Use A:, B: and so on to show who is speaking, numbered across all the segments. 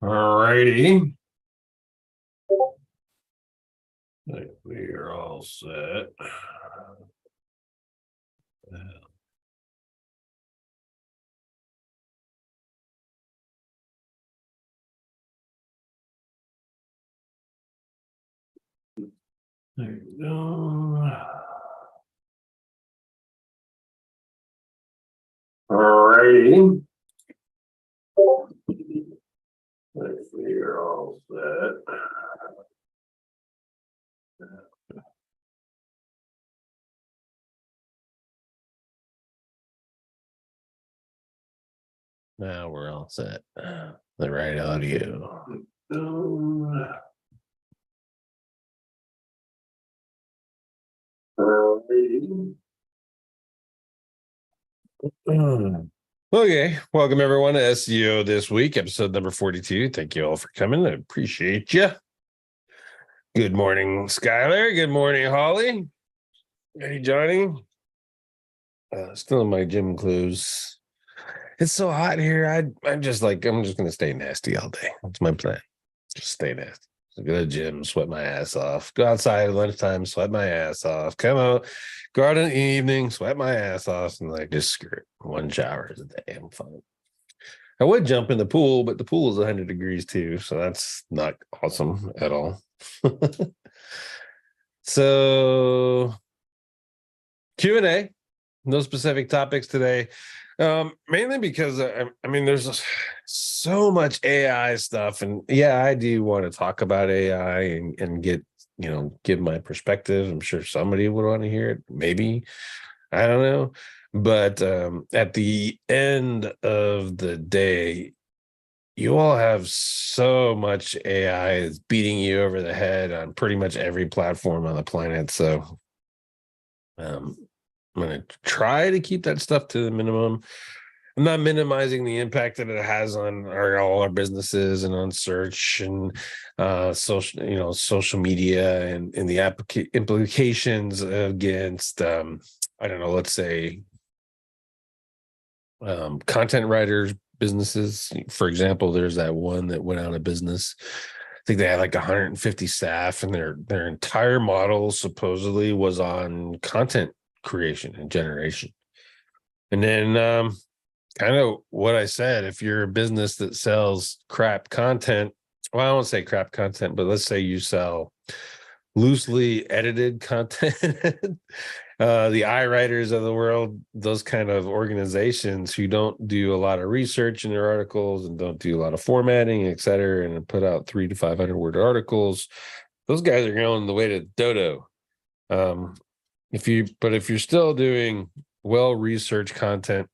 A: All righty. We are all set. There you go. All righty. We are all set. Now we're all set. The right audio. Okay, welcome everyone to SEO This Week, episode number 42. Thank you all for coming. I appreciate you. Good morning, Skylar. Good morning, Holly. Hey, Johnny. Still in my gym clothes. It's so hot here. I'm just going to stay nasty all day. That's my plan. Just stay nasty. So go to the gym, sweat my ass off. Go outside at lunchtime, sweat my ass off. Come out, go out in the evening, sweat my ass off, and just screw it. 1 shower a day. I'm fine. I would jump in the pool, but the pool is 100 degrees too, so that's not awesome at all. So Q&A, no specific topics today. Mainly because there's so much AI stuff, and yeah, I do want to talk about AI and get, give my perspective. I'm sure somebody would want to hear it. Maybe, I don't know. But at the end of the day, you all have so much AI that's beating you over the head on pretty much every platform on the planet. So I'm going to try to keep that stuff to the minimum. I'm not minimizing the impact that it has on all our businesses and on search and social media and the implications against, let's say content writers, businesses. For example, there's that one that went out of business. I think they had like 150 staff, and their entire model supposedly was on content creation and generation. And then kind of what I said, if you're a business that sells crap content, well, I won't say crap content, but let's say you sell loosely edited content, the iWriters of the world, those kind of organizations who don't do a lot of research in their articles and don't do a lot of formatting, et cetera, and put out 300 to 500 word articles, those guys are going the way to dodo. If you're still doing well-researched content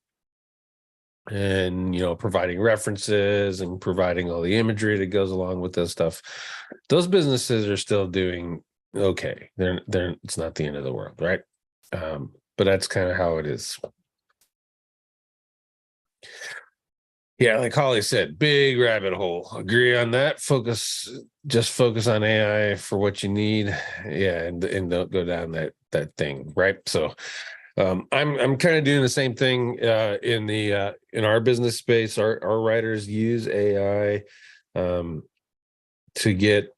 A: and providing references and providing all the imagery that goes along with this stuff, those businesses are still doing okay. They're it's not the end of the world, right? But that's kind of how it is. Yeah, like Holly said, big rabbit hole. Agree on that. Focus on AI for what you need. Yeah, and don't go down that thing, right? So I'm kind of doing the same thing in our business space. Our writers use AI to get,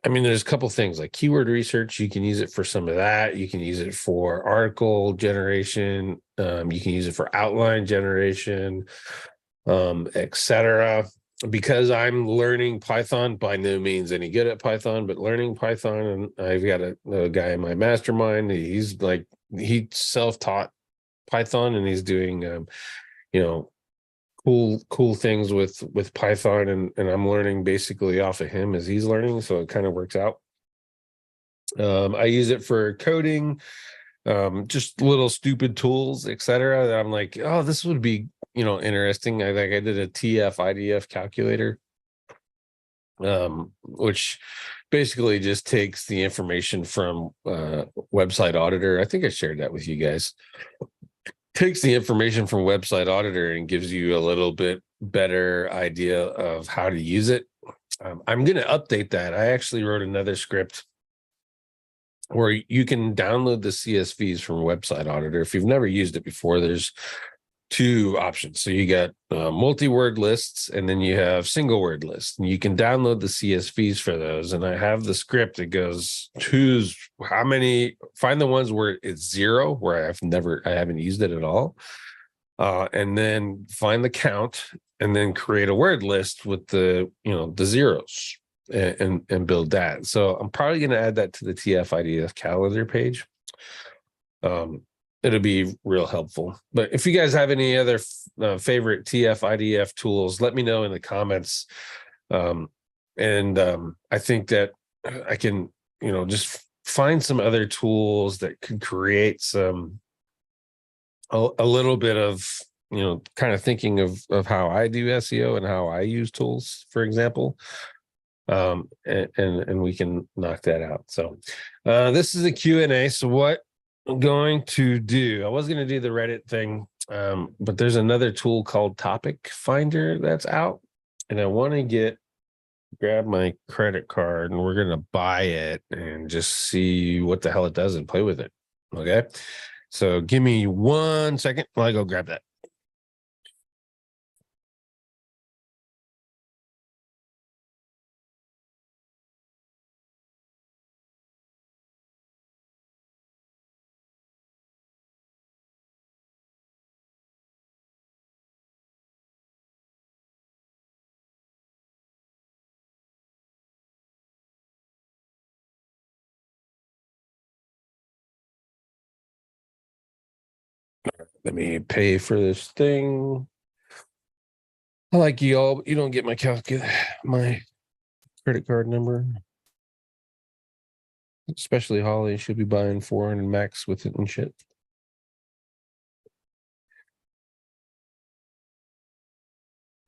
A: there's a couple things like keyword research. You can use it for some of that. You can use it for article generation. You can use it for outline generation, etc. Because I'm learning Python, by no means any good at Python, but learning Python, and I've got a guy in my mastermind. He self-taught Python, and he's doing cool things with Python, and I'm learning basically off of him as he's learning, so it kind of works out. I use it for coding, just little stupid tools, etc. That I'm like, oh, this would be interesting. I did a TF-IDF calculator, which basically just takes the information from Website Auditor. I think I shared that with you guys. Takes the information from Website Auditor and gives you a little bit better idea of how to use it. I'm going to update that. I actually wrote another script where you can download the CSVs from Website Auditor. If you've never used it before, there's two options. So you got multi-word lists, and then you have single word lists, and you can download the CSVs for those. And I have the script that goes, choose how many, find the ones where it's 0, where I haven't used it at all. And then find the count, and then create a word list with the zeros, and build that. So I'm probably going to add that to the TF-IDF calendar page. It'll be real helpful. But if you guys have any other favorite TF-IDF tools, let me know in the comments. I think that I can, just find some other tools that could create a little bit of, kind of thinking of how I do SEO and how I use tools, for example. And we can knock that out. So this is a Q&A. So what I'm going to do, I was going to do the Reddit thing, but there's another tool called Topic Finder that's out, and I want to grab my credit card, and we're going to buy it and just see what the hell it does and play with it. Okay. So give me 1 second while I go grab that. Let me pay for this thing. I like you all, but you don't get my my credit card number. Especially Holly, she'll be buying foreign and Max with it and shit.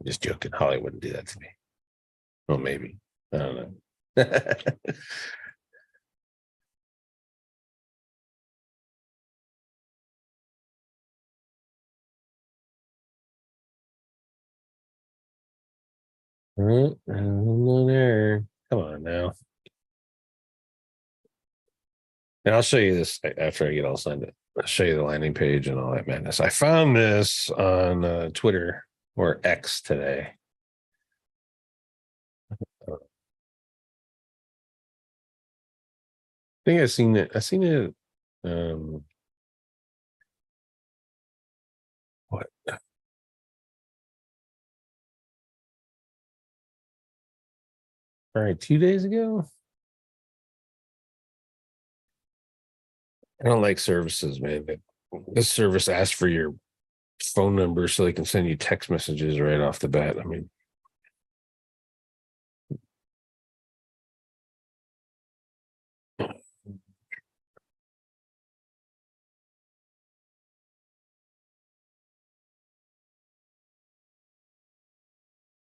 A: Just joking. Holly wouldn't do that to me. Well, maybe. I don't know. There. Come on now. And I'll show you this after I get all signed up. I'll show you the landing page and all that madness. I found this on Twitter or X today. I think I've seen it. I've seen it. What? All right, 2 days ago. I don't like services, man. This service asks for your phone number so they can send you text messages right off the bat. I mean,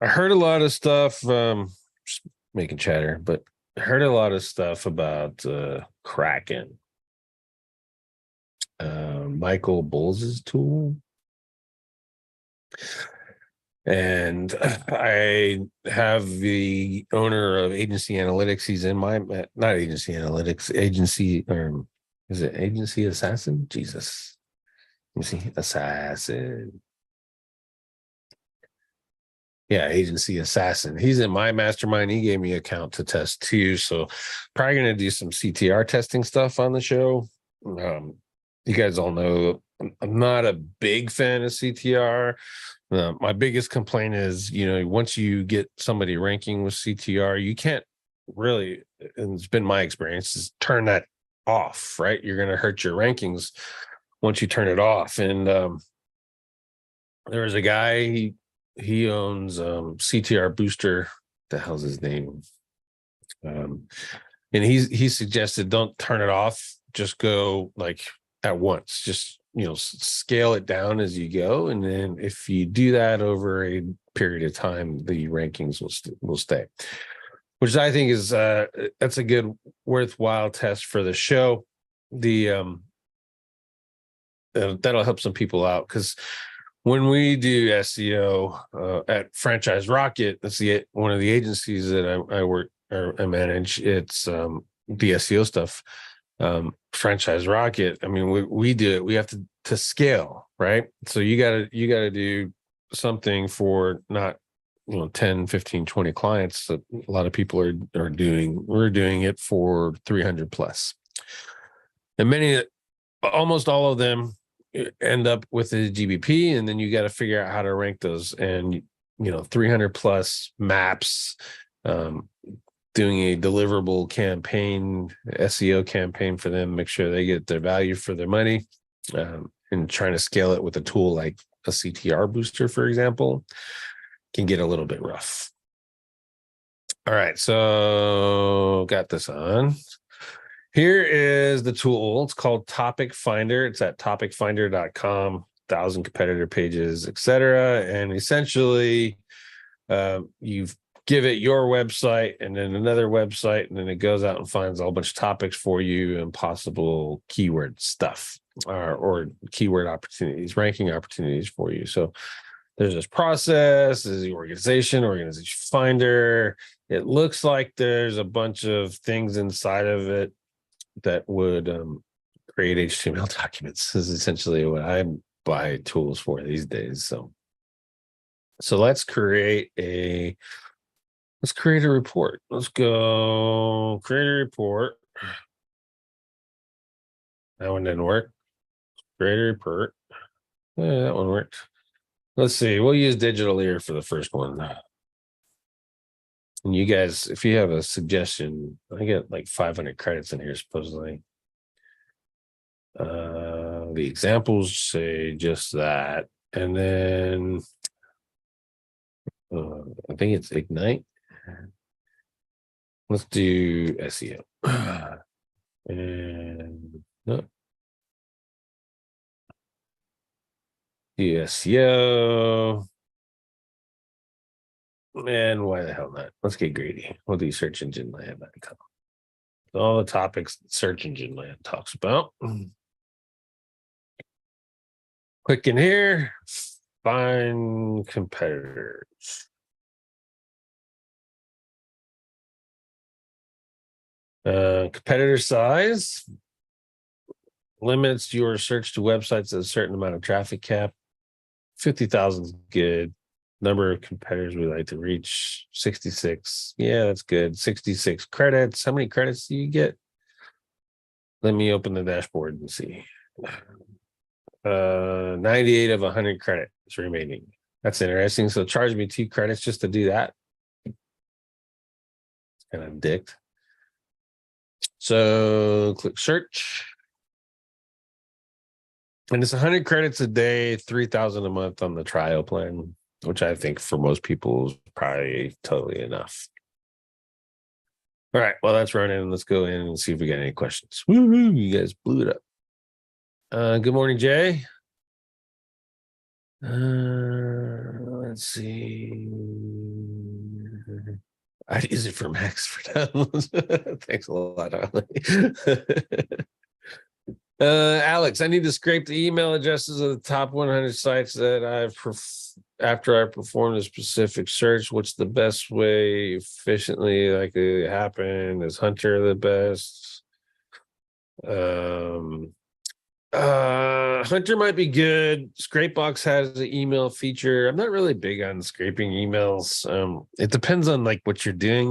A: I heard a lot of stuff, just making chatter, but I heard a lot of stuff about Kraken. Michael Bowles' tool. And I have the owner of Agency Analytics. He's in my, not Agency Analytics, Agency, is it Agency Assassin? Jesus. Let me see. Assassin. Yeah, Agency Assassin. He's in my mastermind. He gave me an account to test too. So probably going to do some CTR testing stuff on the show. You guys all know I'm not a big fan of CTR. My biggest complaint is, once you get somebody ranking with CTR, you can't really, and it's been my experience, is turn that off, right? You're going to hurt your rankings once you turn it off. And there was a guy, he owns CTR Booster. What the hell's his name? And he suggested don't turn it off. Just go like at once. Just scale it down as you go, and then if you do that over a period of time, the rankings will stay. Which I think is that's a good worthwhile test for the show. That'll help some people out, because when we do SEO at Franchise Rocket, that's one of the agencies that I work or I manage. It's the SEO stuff. Franchise Rocket. I mean, we do it. We have to scale, right? So you gotta do something for not 10, 15, 20 clients that a lot of people are doing. We're doing it for 300 plus. And almost all of them end up with a GBP, and then you got to figure out how to rank those. And 300 plus maps, doing a deliverable campaign, SEO campaign for them, make sure they get their value for their money, and trying to scale it with a tool like a CTR booster, for example, can get a little bit rough. All right, so got this on. Here is the tool. It's called Topic Finder. It's at topicfinder.com, 1,000 competitor pages, etc. And essentially, you give it your website and then another website, and then it goes out and finds a whole bunch of topics for you and possible keyword stuff or keyword opportunities, ranking opportunities for you. So there's this process, there's the organization finder. It looks like there's a bunch of things inside of it that would create HTML documents. This is essentially what I buy tools for these days. So let's create a report. Let's go create a report. That one didn't work. Create a report. Yeah, that one worked. Let's see. We'll use Digital Ear for the first one. And you guys, if you have a suggestion, I get like 500 credits in here, supposedly. The examples say just that. And then I think it's Ignite. Let's do SEO. And no. SEO. And why the hell not? Let's get greedy. We'll do search engine land. All the topics search engine land talks about. Click in here, find competitors. Competitor size limits your search to websites at a certain amount of traffic cap. 50,000 is good. Number of competitors we like to reach, 66. Yeah, that's good. 66 credits. How many credits do you get? Let me open the dashboard and see. 98 of 100 credits remaining. That's interesting. So charge me 2 credits just to do that. It's kind of dicked. So click search. And it's 100 credits a day, 3,000 a month on the trial plan, which I think for most people is probably totally enough. All right, well, that's running. Let's go in and see if we got any questions. Woo-hoo, you guys blew it up. Good morning, Jay. Let's see. I'd use it for Max for downloads. Thanks a lot, Alex, I need to scrape the email addresses of the top 100 sites that after I perform a specific search. What's the best way efficiently that could happen? Is Hunter the best? Hunter might be good. ScrapeBox has the email feature. I'm not really big on scraping emails. It depends on like what you're doing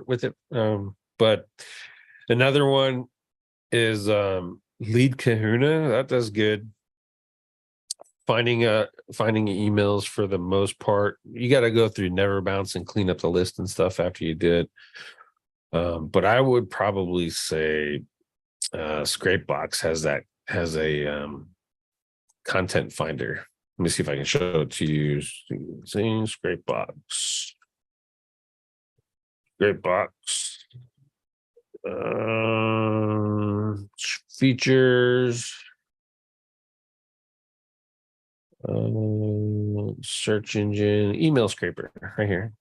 A: with it. But another one is Lead Kahuna. That does good. Finding emails for the most part. You got to go through Never Bounce and clean up the list and stuff after you did. But I would probably say ScrapeBox has a content finder. Let me see if I can show it to you. Seeing ScrapeBox. Features. Search engine, email scraper right here.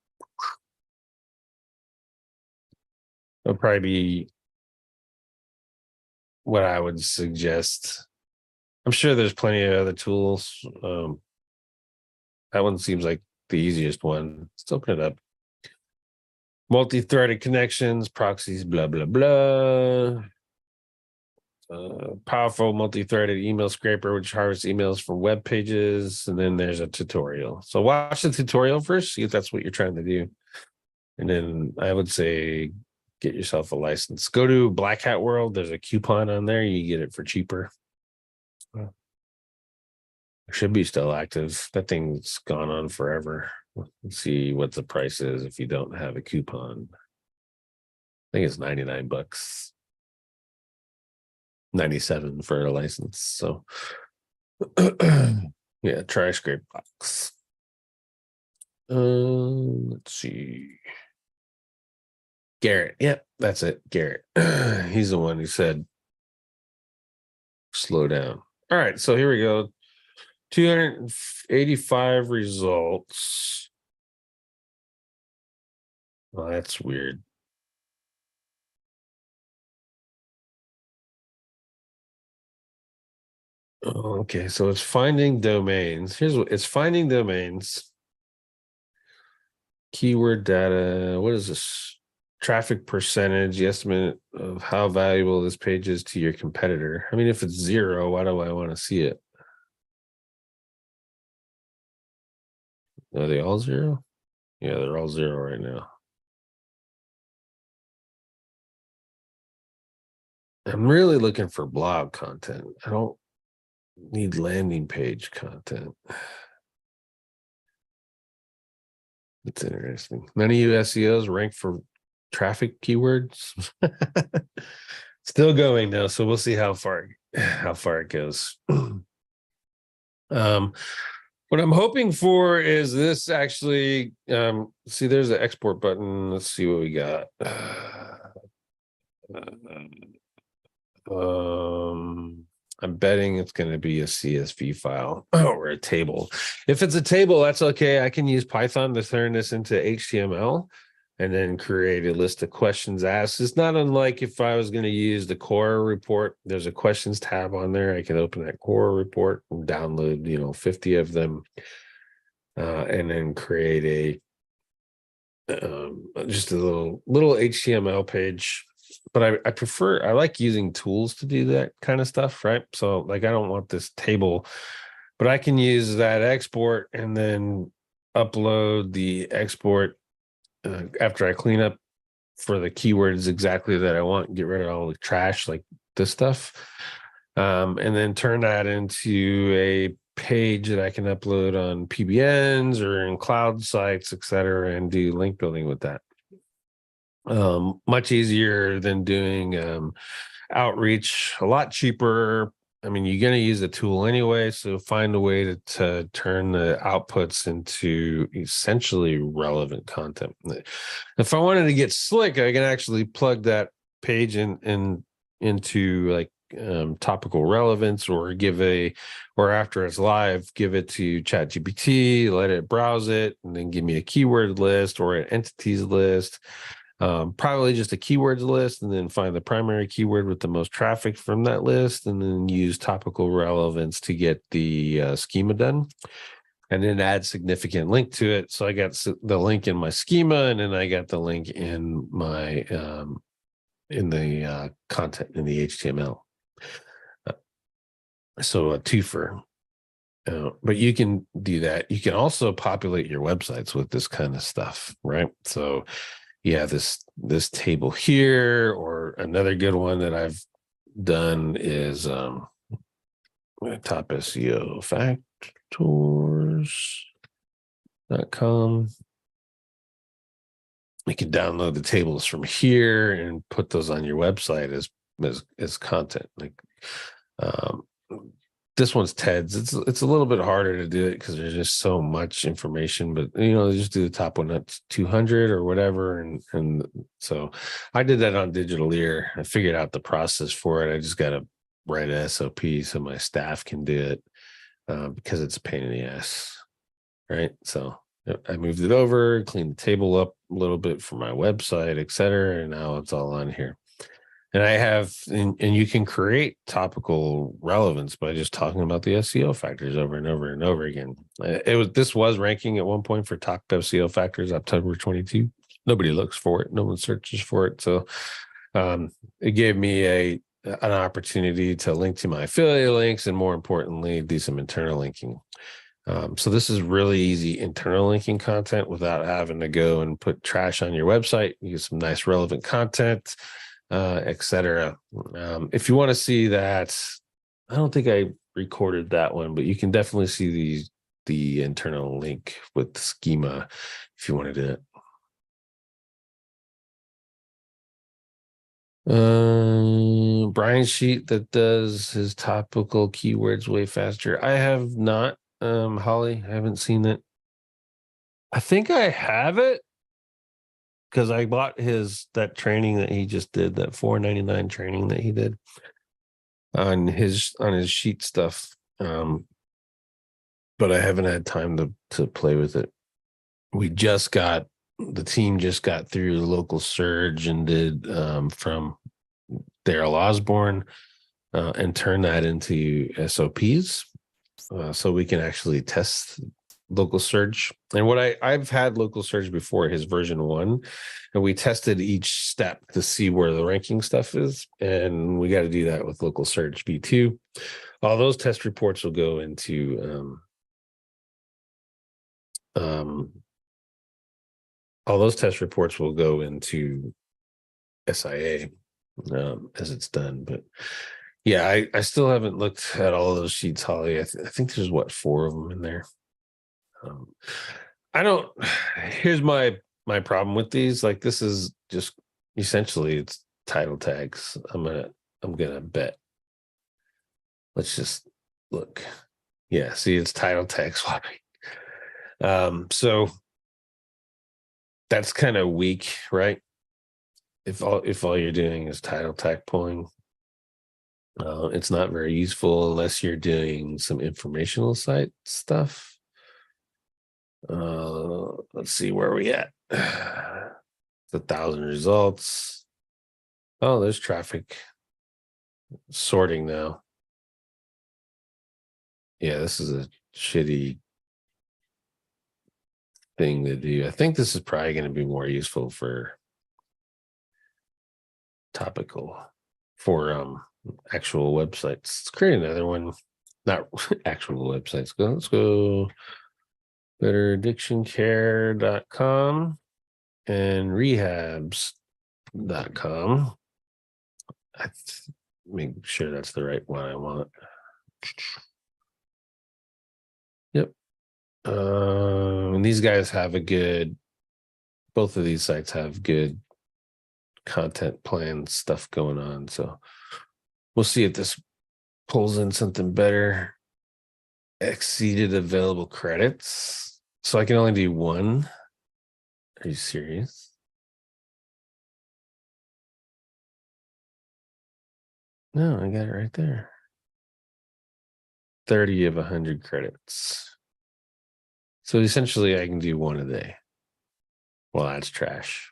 A: That'll probably be what I would suggest. I'm sure there's plenty of other tools. That one seems like the easiest one. Let's open it up. Multi-threaded connections, proxies, blah, blah, blah. Powerful multi-threaded email scraper, which harvests emails from web pages. And then there's a tutorial. So watch the tutorial first, see if that's what you're trying to do. And then I would say get yourself a license. Go to Black Hat World. There's a coupon on there. You get it for cheaper. It should be still active. That thing's gone on forever. Let's see what the price is if you don't have a coupon. I think it's $99. 97 for a license. So yeah, try ScrapeBox. Let's see. Garrett. Yep, that's it. Garrett. He's the one who said slow down. All right, so here we go. 285 results. Well, that's weird. Okay, so it's finding domains. Here's what it's finding domains. Keyword data. What is this? Traffic percentage, the estimate of how valuable this page is to your competitor. I mean, if it's 0, why do I want to see it? Are they all 0? Yeah, they're all 0 right now. I'm really looking for blog content. I don't need landing page content. It's interesting. None of you SEOs rank for traffic keywords. Still going though, so we'll see how far it goes. What I'm hoping for is this actually. See, there's an export button. Let's see what we got. I'm betting it's going to be a CSV file or a table. If it's a table, that's okay. I can use Python to turn this into HTML and then create a list of questions asked. It's not unlike if I was going to use the core report. There's a questions tab on there. I can open that core report and download, 50 of them, and then create just a little HTML page. But I like using tools to do that kind of stuff, right? So like, I don't want this table, but I can use that export and then upload the export after I clean up for the keywords exactly that I want, get rid of all the trash like this stuff, and then turn that into a page that I can upload on PBNs or in cloud sites, etc., and do link building with that. Much easier than doing outreach, a lot cheaper. I mean, you're going to use the tool anyway, so find a way to turn the outputs into essentially relevant content. If I wanted to get slick, I can actually plug that page into like topical relevance, or or after it's live, give it to ChatGPT, let it browse it, and then give me a keyword list or an entities list. Probably just a keywords list, and then find the primary keyword with the most traffic from that list, and then use topical relevance to get the schema done, and then add significant link to it. So I got the link in my schema, and then I got the link in my in the content in the HTML. So a twofer. But you can do that. You can also populate your websites with this kind of stuff, right? So yeah, this table here, or another good one that I've done is top SEO factors.com. You can download the tables from here and put those on your website as content. Like this one's TED's. It's a little bit harder to do it because there's just so much information, but just do the top one that's 200 or whatever. And so I did that on Digital Ear. I figured out the process for it. I just got to write an SOP so my staff can do it, because it's a pain in the ass. Right. So I moved it over, cleaned the table up a little bit for my website, etc. And now it's all on here. And I have, and you can create topical relevance by just talking about the SEO factors over and over and over again. This was ranking at one point for top SEO factors, October 22. Nobody looks for it. No one searches for it. So it gave me an opportunity to link to my affiliate links, and more importantly, do some internal linking. So this is really easy internal linking content without having to go and put trash on your website. You get some nice relevant content, etc. If you want to see that, I don't think I recorded that one, but you can definitely see the internal link with Schema if you want to do it. Brian's sheet that does his topical keywords way faster. I have not, Holly, I haven't seen it. I think I have it because I bought that training that he just did, that $4.99 training that he did on his sheet stuff. But I haven't had time to play with it. The team just got through the local surge and did from Daryl Osborne and turn that into SOPs so we can actually test local surge. And I've had local surge before, his version 1, and we tested each step to see where the ranking stuff is, and we got to do that with local surge V2. All those test reports will go into all those test reports will go into SIA as it's done. But yeah, I still haven't looked at all of those sheets, Holly. I think there's 4 of them in there. Here's my problem with these. Like, this is just essentially it's title tags. I'm gonna bet. Let's just look. Yeah, see, it's title tag swapping. So that's kind of weak, right? If all you're doing is title tag pulling, it's not very useful unless you're doing some informational site stuff. Let's see where we at. It's 1,000 results. Oh, there's traffic sorting now. Yeah, this is a shitty thing to do. I think this is probably going to be more useful for topical, for actual websites. Let's create another one. Not actual websites. Let's go betteraddictioncare.com and rehabs.com. Make sure that's the right one I want. Yep. And these guys have both of these sites have good content plan stuff going on. So we'll see if this pulls in something better. Exceeded available credits. So I can only do 1. Are you serious? No, I got it right there. 30 of 100 credits. So essentially I can do 1 a day. Well, that's trash.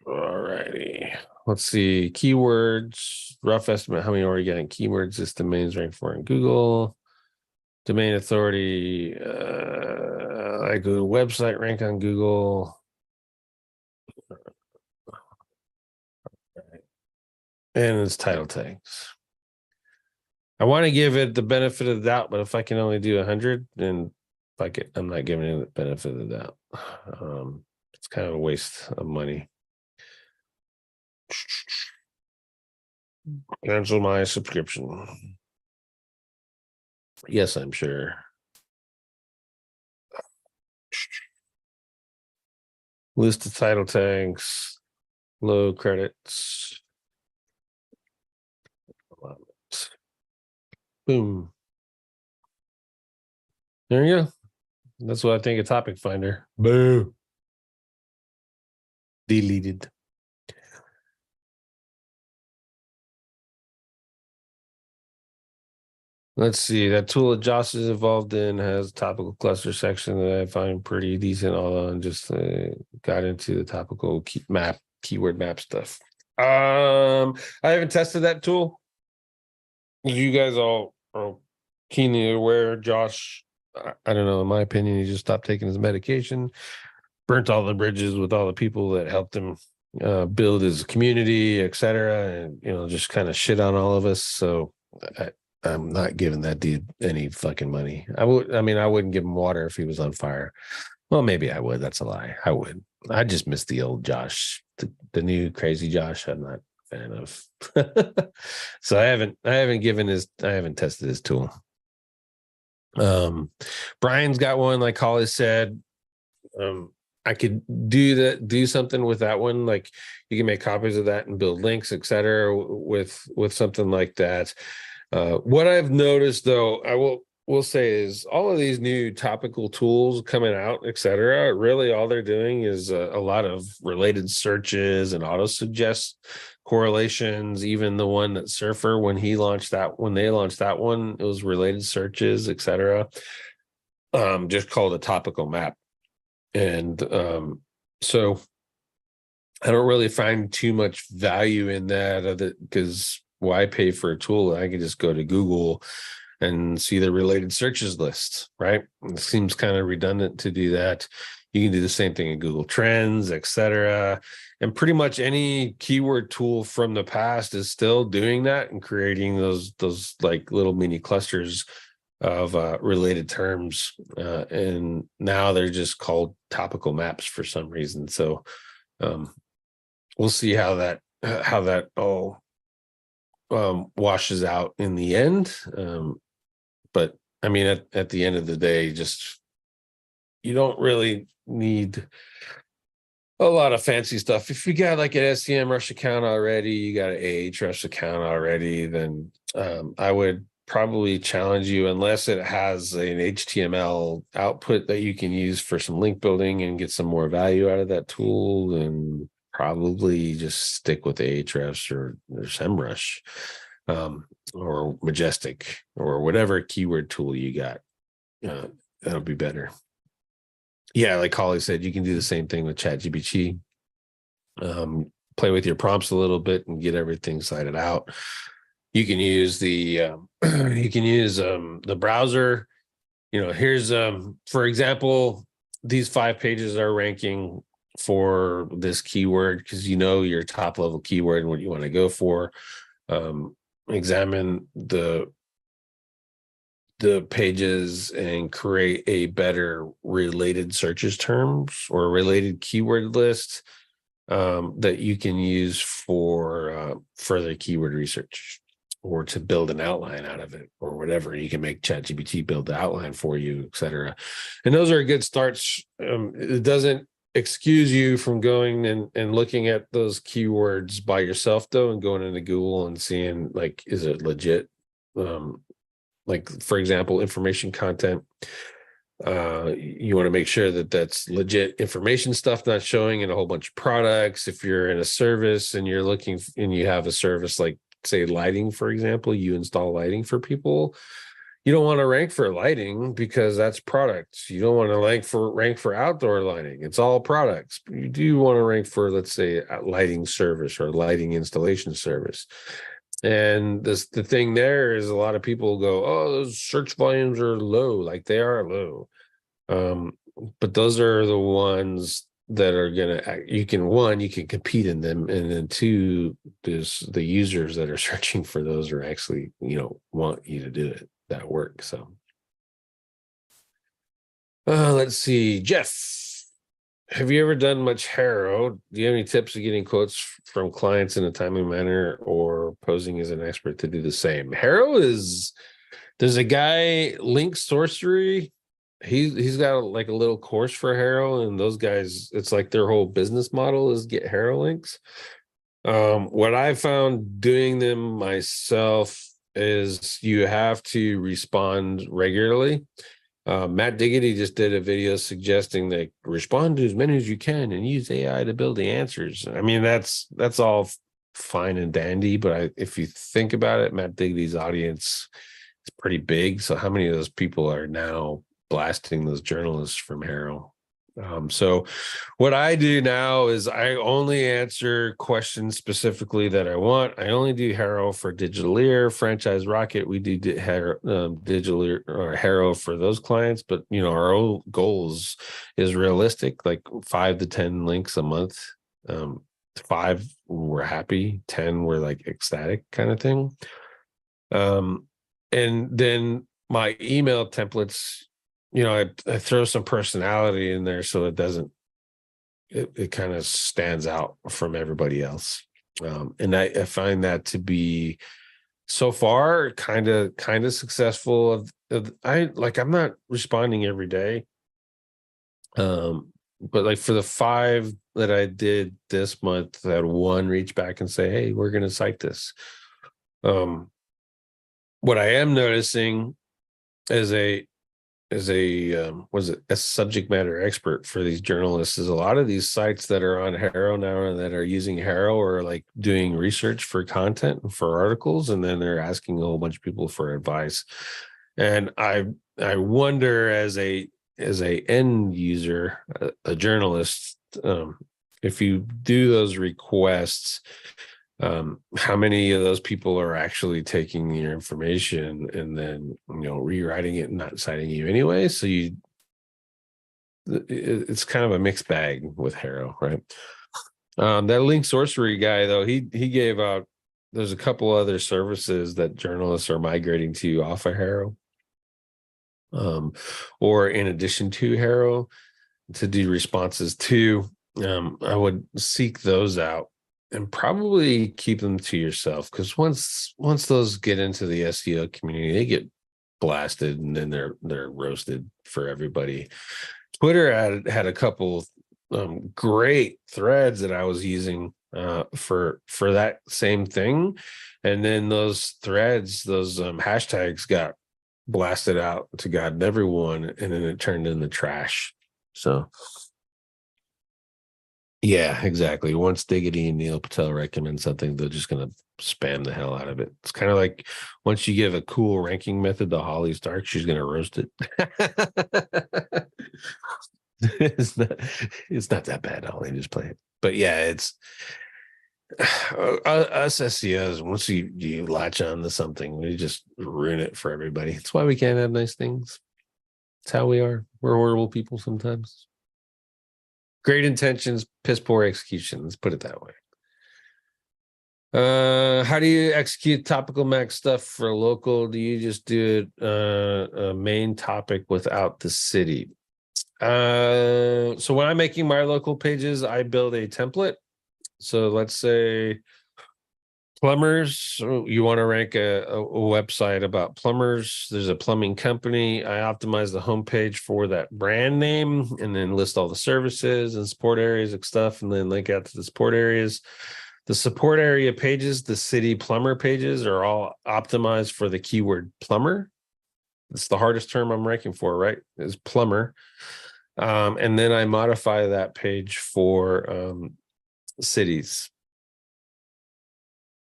A: All righty. Let's see. Keywords. Rough estimate how many are you getting keywords this domain's ranked for in Google. Domain authority. I go website rank on Google. And it's title tags. I want to give it the benefit of the doubt, but if I can only do 100, then I'm not giving it the benefit of the doubt. It's kind of a waste of money. Cancel my subscription. Yes, I'm sure. List of title tags, low credits. Boom. There you go. That's what I think of Topic Finder. Boo. Deleted. Let's see. That tool that Josh is involved in has a topical cluster section that I find pretty decent. Although I just got into the topical keyword map stuff. I haven't tested that tool. You guys all are keenly aware. Josh, I don't know. In my opinion, he just stopped taking his medication, burnt all the bridges with all the people that helped him build his community, etc., and just kind of shit on all of us. So I'm not giving that dude any fucking money. I wouldn't give him water if he was on fire. Well, maybe I would. That's a lie. I would. I just miss the old Josh, the new crazy Josh. I'm not a fan of. So I haven't tested his tool. Brian's got one, like Holly said. I could do something with that one. Like you can make copies of that and build links, etc. with something like that. What I've noticed, though, will say is all of these new topical tools coming out, etc. Really, all they're doing is a lot of related searches and auto suggest correlations. Even the one that Surfer, when they launched that one, it was related searches, etc. Just called a topical map. And so I don't really find too much value in that, because why pay for a tool? I can just go to Google and see the related searches list, right? It seems kind of redundant to do that. You can do the same thing in Google Trends, etc. And pretty much any keyword tool from the past is still doing that and creating those like little mini clusters of related terms, and now they're just called topical maps for some reason. So we'll see how that all washes out in the end. But I mean, at the end of the day, just you don't really need a lot of fancy stuff. If you got like an SEMrush account already, you got an Ahrefs account already, then I would probably challenge you, unless it has an HTML output that you can use for some link building and get some more value out of that tool, and probably just stick with the Ahrefs or Semrush, or Majestic, or whatever keyword tool you got. That'll be better. Yeah, like Holly said, you can do the same thing with ChatGPT. Play with your prompts a little bit and get everything cited out. You can use the browser. Here's for example, these 5 pages are ranking for this keyword because your top level keyword and what you want to go for. Examine the pages and create a better related searches terms or related keyword list that you can use for further keyword research, or to build an outline out of it, or whatever. You can make ChatGPT build the outline for you, etc. And those are good starts. It doesn't excuse you from going and looking at those keywords by yourself, though, and going into Google and seeing, like, is it legit? Like, for example, information content. You want to make sure that that's legit information stuff, not showing in a whole bunch of products. If you're in a service and you're looking and you have a service like, say, lighting, for example, you install lighting for people, you don't want to rank for lighting because that's products. You don't want to rank for outdoor lighting. It's all products. You do want to rank for, let's say, a lighting service or lighting installation service. And the thing there is, a lot of people go, oh, those search volumes are low. Like, they are low. But those are the ones that are you can compete in them, and then 2, there's the users that are searching for those are actually want you to do that work. So let's see, Jeff, have you ever done much Haro? Do you have any tips of getting quotes from clients in a timely manner, or posing as an expert to do the same? There's a guy, Link Sorcery. He's got like a little course for Haro, and those guys, it's like their whole business model is get Haro links. What I found doing them myself is you have to respond regularly. Matt Diggity just did a video suggesting that respond to as many as you can and use AI to build the answers. I mean, that's all fine and dandy, but if you think about it, Matt Diggity's audience is pretty big. So how many of those people are now blasting those journalists from Haro? So what I do now is I only answer questions specifically that I want. I only do Haro for Digital Ear, Franchise Rocket. We do Digital Ear or Haro for those clients, but our own goals is realistic, like 5 to 10 links a month. 5 were happy, 10 were like ecstatic kind of thing. And then my email templates, I throw some personality in there so it doesn't, it kind of stands out from everybody else. And I find that to be so far kind of successful. I'm not responding every day. But like for the 5 that I did this month, I had one reach back and say, hey, we're going to cite this. What I am noticing as a subject matter expert for these journalists is a lot of these sites that are on Haro now and that are using Haro are like doing research for content and for articles, and then they're asking a whole bunch of people for advice. And I wonder as a end user, a journalist, if you do those requests, how many of those people are actually taking your information and then rewriting it and not citing you anyway? So it's kind of a mixed bag with Haro, right? That link sorcery guy though, he gave out, there's a couple other services that journalists are migrating to off of Haro, or in addition to Haro, to do responses to. I would seek those out and probably keep them to yourself, because once those get into the SEO community, they get blasted and then they're roasted for everybody. Twitter had a couple great threads that I was using for that same thing, and then those threads, those hashtags got blasted out to God and everyone, and then it turned into trash. So yeah, exactly. Once Diggity and Neil Patel recommend something, they're just going to spam the hell out of it. It's kind of like once you give a cool ranking method to Holly Stark, she's going to roast it. it's not that bad, Holly. Just play it. But yeah, it's us SEOs. Once you latch on to something, we just ruin it for everybody. It's why we can't have nice things. It's how we are. We're horrible people sometimes. Great intentions, piss poor execution. Let's put it that way. How do you execute topical max stuff for local? Do you just do a main topic without the city? So when I'm making my local pages, I build a template. So let's say plumbers. So you want to rank a website about plumbers. There's a plumbing company. I optimize the homepage for that brand name and then list all the services and support areas and stuff, and then link out to the support areas. The support area pages, the city plumber pages, are all optimized for the keyword plumber. It's the hardest term I'm ranking for, right? Is plumber. And then I modify that page for cities.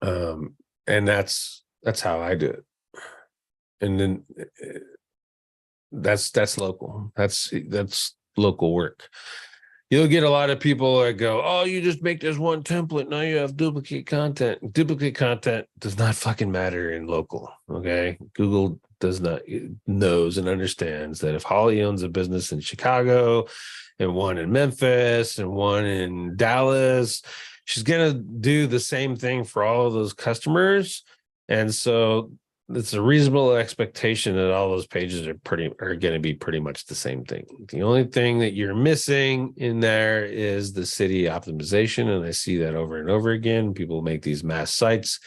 A: And that's how I do it. And then that's local. That's local work. You'll get a lot of people that go, oh, you just make this one template, now you have duplicate content. Duplicate content does not fucking matter in local. Okay, Google knows and understands that if Holly owns a business in Chicago and one in Memphis and one in Dallas, she's going to do the same thing for all of those customers. And so it's a reasonable expectation that all those pages are going to be pretty much the same thing. The only thing that you're missing in there is the city optimization. And I see that over and over again. People make these mass sites.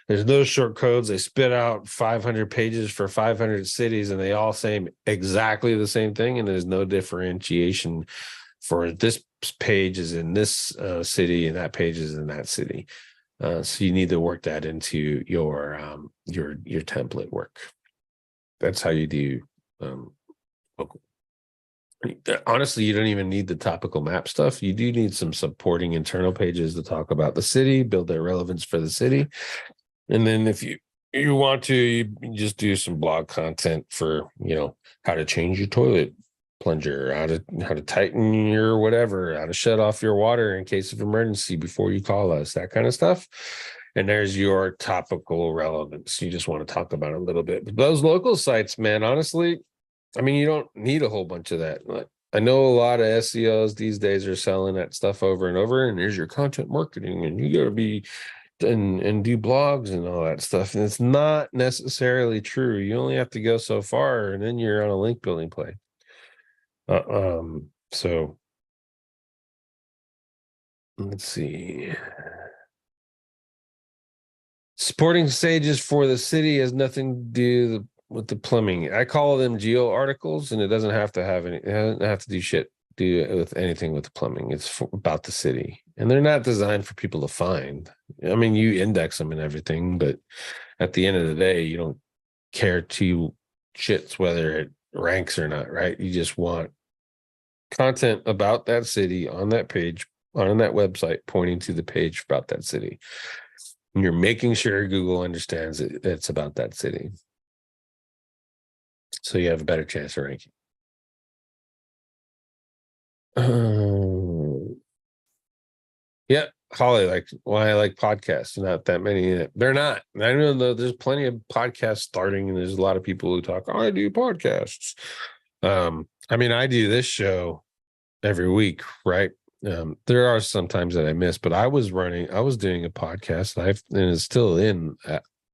A: There's no short codes. They spit out 500 pages for 500 cities, and they all say exactly the same thing. And there's no differentiation for this page is in this city and that page is in that city. So you need to work that into your template work. That's how you do local. Honestly, you don't even need the topical map stuff. You do need some supporting internal pages to talk about the city, build their relevance for the city. And then if you want to, you just do some blog content for, how to change your toilet plunger, how to tighten your whatever, how to shut off your water in case of emergency before you call us, that kind of stuff. And there's your topical relevance. You just want to talk about it a little bit. But those local sites, man, honestly, I mean, you don't need a whole bunch of that. Like I know a lot of SEOs these days are selling that stuff over and over, and here's your content marketing, and you got to be and do blogs and all that stuff. And it's not necessarily true. You only have to go so far, and then you're on a link building play. So let's see. Supporting stages for the city has nothing to do with the plumbing. I call them geo articles, and it doesn't have to have any. It doesn't have to do with anything with the plumbing. It's about the city, and they're not designed for people to find. I mean, you index them and everything, but at the end of the day, you don't care two shits whether it ranks or not, right? You just want content about that city on that page, on that website, pointing to the page about that city. And you're making sure Google understands it's about that city. So you have a better chance of ranking. Yeah, Holly, like why I like podcasts. Not that many. They're not. I know there's plenty of podcasts starting, and there's a lot of people who talk, I do podcasts. I mean, I do this show every week, right? There are some times that I miss, but I was doing a podcast, and it's still in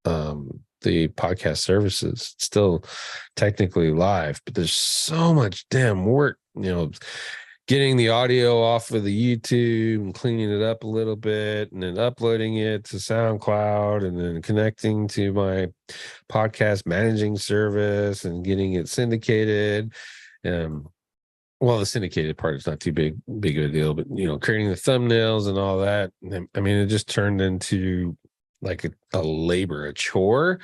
A: the podcast services. It's still technically live, but there's so much damn work, getting the audio off of the YouTube and cleaning it up a little bit, and then uploading it to SoundCloud, and then connecting to my podcast managing service and getting it syndicated. Well, the syndicated part is not too big of a deal, but creating the thumbnails and all that. I mean, it just turned into like a labor, a chore,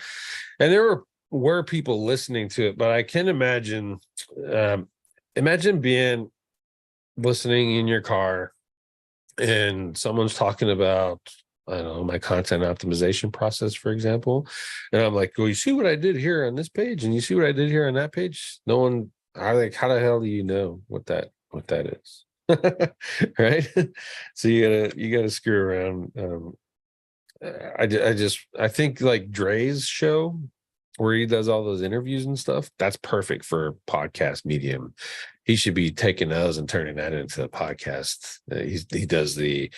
A: and there were people listening to it. But I can imagine being listening in your car, and someone's talking about, I don't know, my content optimization process, for example, and I'm like, well, you see what I did here on this page, and you see what I did here on that page. No one. I like, how the hell do you know what that is? Right? So you gotta screw around. I think like Dre's show where he does all those interviews and stuff, that's perfect for podcast medium. He should be taking those and turning that into a podcast. He does the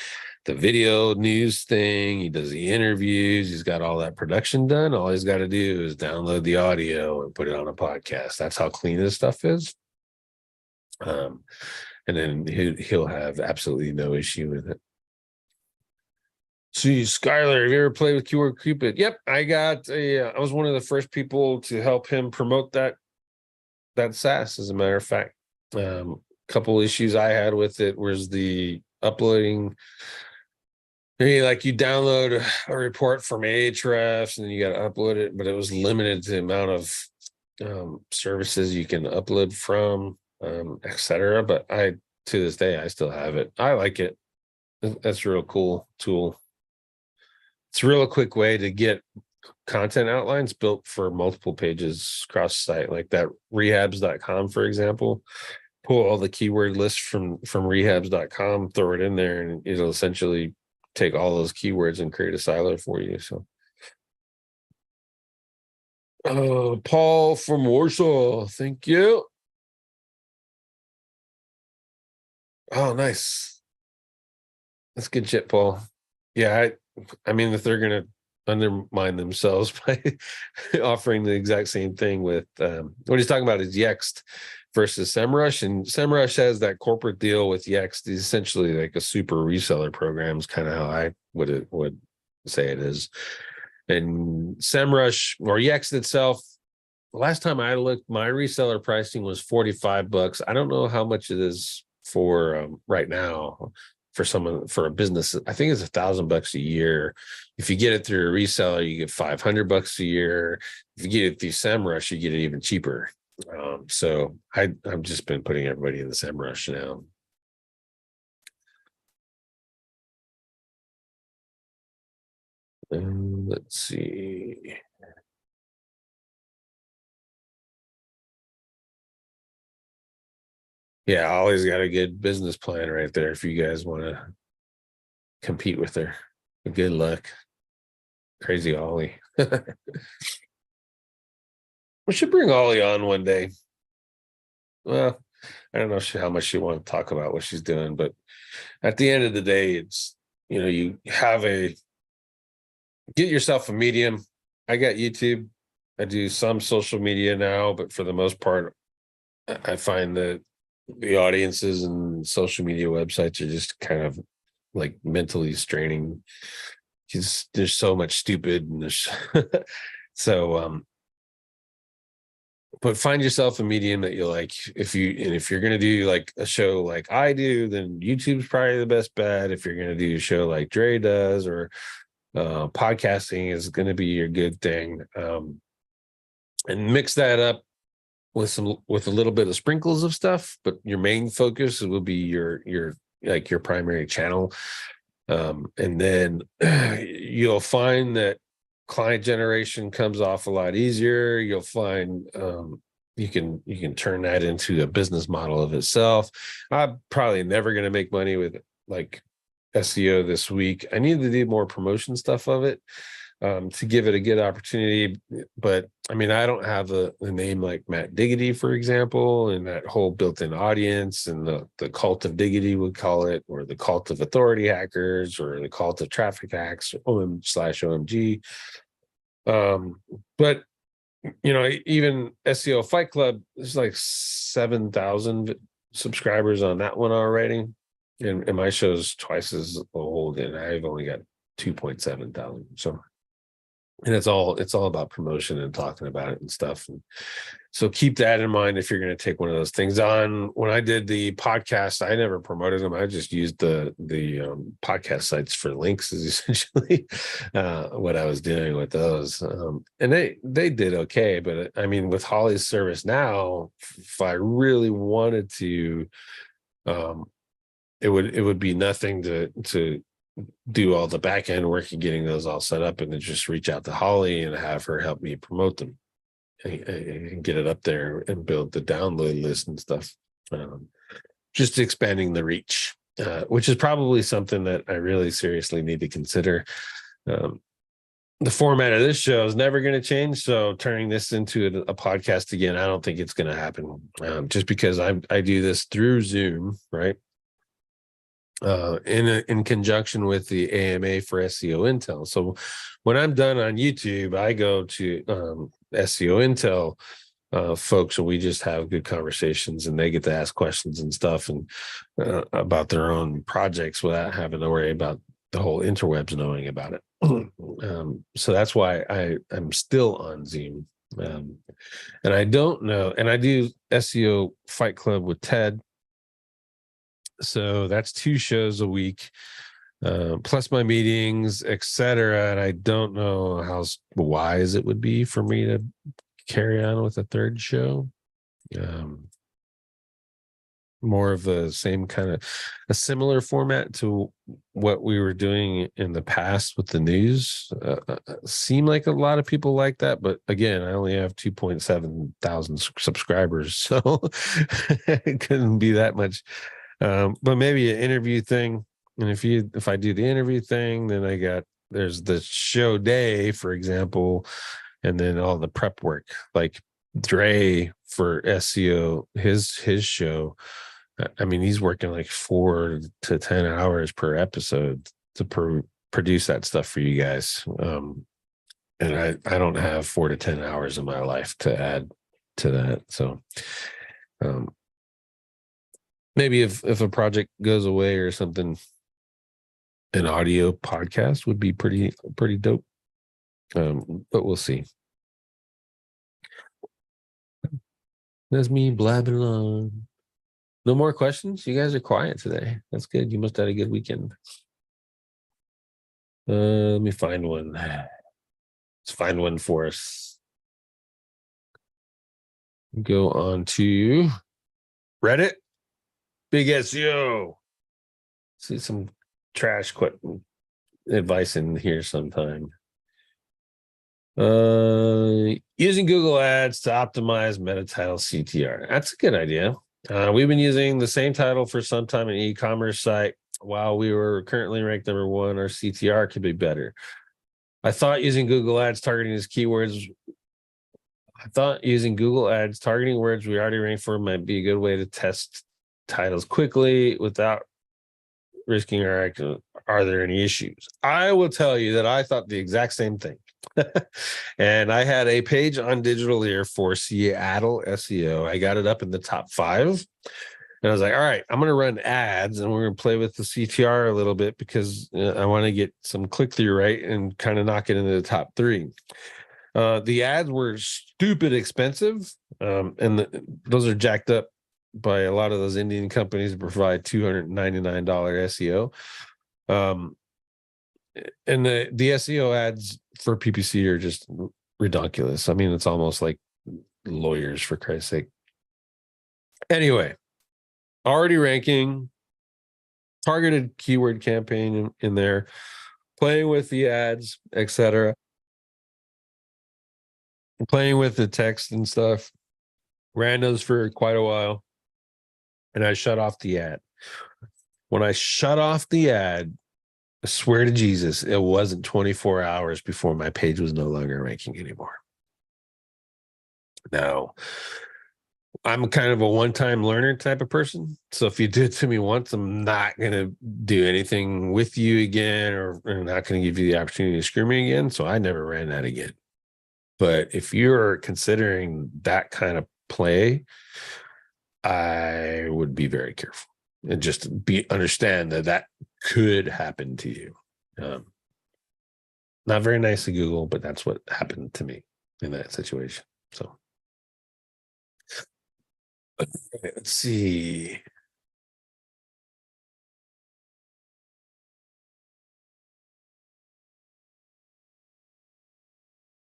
A: video news thing. He does the interviews. He's got all that production done. All he's got to do is download the audio and put it on a podcast. That's how clean this stuff is. And then he'll have absolutely no issue with it. See, Skylar, have you ever played with Keyword Cupid? Yep, I was one of the first people to help him promote that SaaS. As a matter of fact, couple issues I had with it was the uploading. Like you download a report from Ahrefs and then you got to upload it, but it was limited to the amount of services you can upload from, etc. But to this day, I still have it. I like it. That's a real cool tool. It's a real quick way to get content outlines built for multiple pages across site, like that rehabs.com, for example. Pull all the keyword lists from rehabs.com, throw it in there, and it'll essentially take all those keywords and create a silo for you. So Paul from Warsaw, thank you. Oh, nice. That's good shit, Paul. Yeah, I mean, if they're gonna undermine themselves by offering the exact same thing with what he's talking about is Yext versus Semrush, and Semrush has that corporate deal with Yext. It's essentially like a super reseller program is kind of how I would say it is. And Semrush or Yext itself, the last time I looked, my reseller pricing was $45. I don't know how much it is for right now for a business. I think it's $1,000 a year. If you get it through a reseller, you get $500 a year. If you get it through Semrush, you get it even cheaper. So I've just been putting everybody in the Semrush now. Let's see. Yeah, Ollie's got a good business plan right there. If you guys want to compete with her, good luck. Crazy Ollie. We should bring Ollie on one day. Well, I don't know how much she wants to talk about what she's doing, but at the end of the day, it's, you have get yourself a medium. I got YouTube. I do some social media now, but for the most part, I find that the audiences and social media websites are just kind of like mentally straining because there's so much stupid and there's so but find yourself a medium that you like. If you're going to do like a show like I do, then YouTube's probably the best bet. If you're going to do a show like Dre does, or podcasting is going to be your good thing, and mix that up with a little bit of sprinkles of stuff, but your main focus will be your primary channel. And then you'll find that client generation comes off a lot easier. You'll find you can turn that into a business model of itself. I'm probably never going to make money with like SEO this week. I need to do more promotion stuff of it to give it a good opportunity. But I mean, I don't have a name like Matt Diggity, for example, and that whole built-in audience and the cult of Diggity would call it, or the cult of authority hackers, or the cult of traffic hacks, OM/OMG. But even SEO Fight Club, there's like 7,000 subscribers on that one already. And my show's twice as old, and I've only got 2.7 thousand. So, and it's all about promotion and talking about it and stuff. And so keep that in mind if you're going to take one of those things on. When I did the podcast, I never promoted them. I just used the podcast sites for links, is essentially what I was doing with those. And they did okay. But I mean, with Holly's service now, if I really wanted to, it would be nothing to do all the back end work and getting those all set up, and then just reach out to Holly and have her help me promote them and get it up there and build the download list and stuff. Just expanding the reach, which is probably something that I really seriously need to consider. The format of this show is never going to change, so turning this into a podcast again, I don't think it's going to happen. Just because I do this through Zoom, right? In conjunction with the AMA for SEO Intel. So when I'm done on YouTube, I go to SEO Intel folks, and we just have good conversations, and they get to ask questions and stuff and about their own projects without having to worry about the whole interwebs knowing about it. So that's why I'm still on Zoom. And I don't know, and I do SEO Fight Club with Ted. So that's 2 shows a week, plus my meetings, etc. And I don't know how wise it would be for me to carry on with a 3rd show. More of the same kind of a similar format to what we were doing in the past with the news. Seem like a lot of people like that, but again, I only have 2.7 thousand subscribers, so it couldn't be that much. But maybe an interview thing. And if I do the interview thing, then there's the show day, for example, and then all the prep work, like Dre for SEO, his show. I mean, he's working like 4 to 10 hours per episode to produce that stuff for you guys. And I don't have 4 to 10 hours in my life to add to that. So, maybe if a project goes away or something, an audio podcast would be pretty dope. But we'll see. That's me blabbing on. No more questions? You guys are quiet today. That's good. You must have had a good weekend. Let me find one. Let's find one for us. Go on to Reddit. Big SEO. See some trash advice in here sometime. Using Google Ads to optimize meta title CTR. That's a good idea. We've been using the same title for some time in e-commerce site. While we were currently ranked number 1, our CTR could be better. I thought using Google Ads targeting these keywords I thought using Google Ads targeting words we already rank for might be a good way to test titles quickly without risking our action. Are there any issues? I will tell you that I thought the exact same thing. And I had a page on Digital Ear for Seattle SEO. I got it up in the top 5. And I was like, all right, I'm going to run ads and we're going to play with the CTR a little bit because I want to get some click-through right and kind of knock it into the top 3. The ads were stupid expensive, and those are jacked up by a lot of those Indian companies that provide $299 SEO. And the SEO ads for PPC are just ridiculous. I mean, it's almost like lawyers, for Christ's sake. Anyway, already ranking, targeted keyword campaign in there, playing with the ads, etc. Playing with the text and stuff. Ran those for quite a while. And I shut off the ad. When I shut off the ad, I swear to Jesus, it wasn't 24 hours before my page was no longer ranking anymore. Now, I'm kind of a one-time learner type of person. So if you do it to me once, I'm not going to do anything with you again, or not going to give you the opportunity to screw me again. So I never ran that again. But if you're considering that kind of play, I would be very careful and just understand that could happen to you. Not very nice to Google, but that's what happened to me in that situation. So let's see.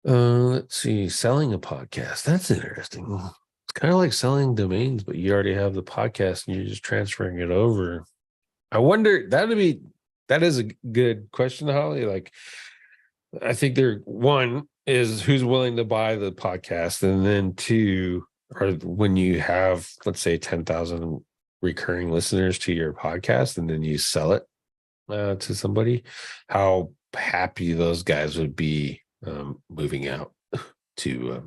A: Let's see. Selling a podcast. That's interesting. It's kind of like selling domains, but you already have the podcast and you're just transferring it over. I wonder, that is a good question, Holly. Like, I think one is who's willing to buy the podcast, and then 2 are when you have, let's say, 10,000 recurring listeners to your podcast, and then you sell it to somebody, how happy those guys would be moving out to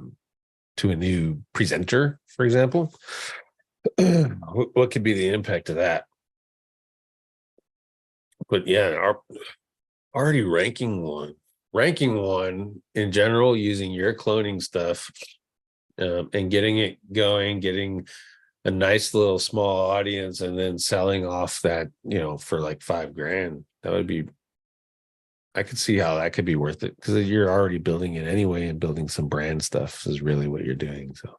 A: a new presenter, for example. What could be the impact of that? But yeah, already ranking one in general using your cloning stuff and getting it going, getting a nice little small audience, and then selling off that, for like $5,000. That would be, I could see how that could be worth it, because you're already building it anyway, and building some brand stuff is really what you're doing. So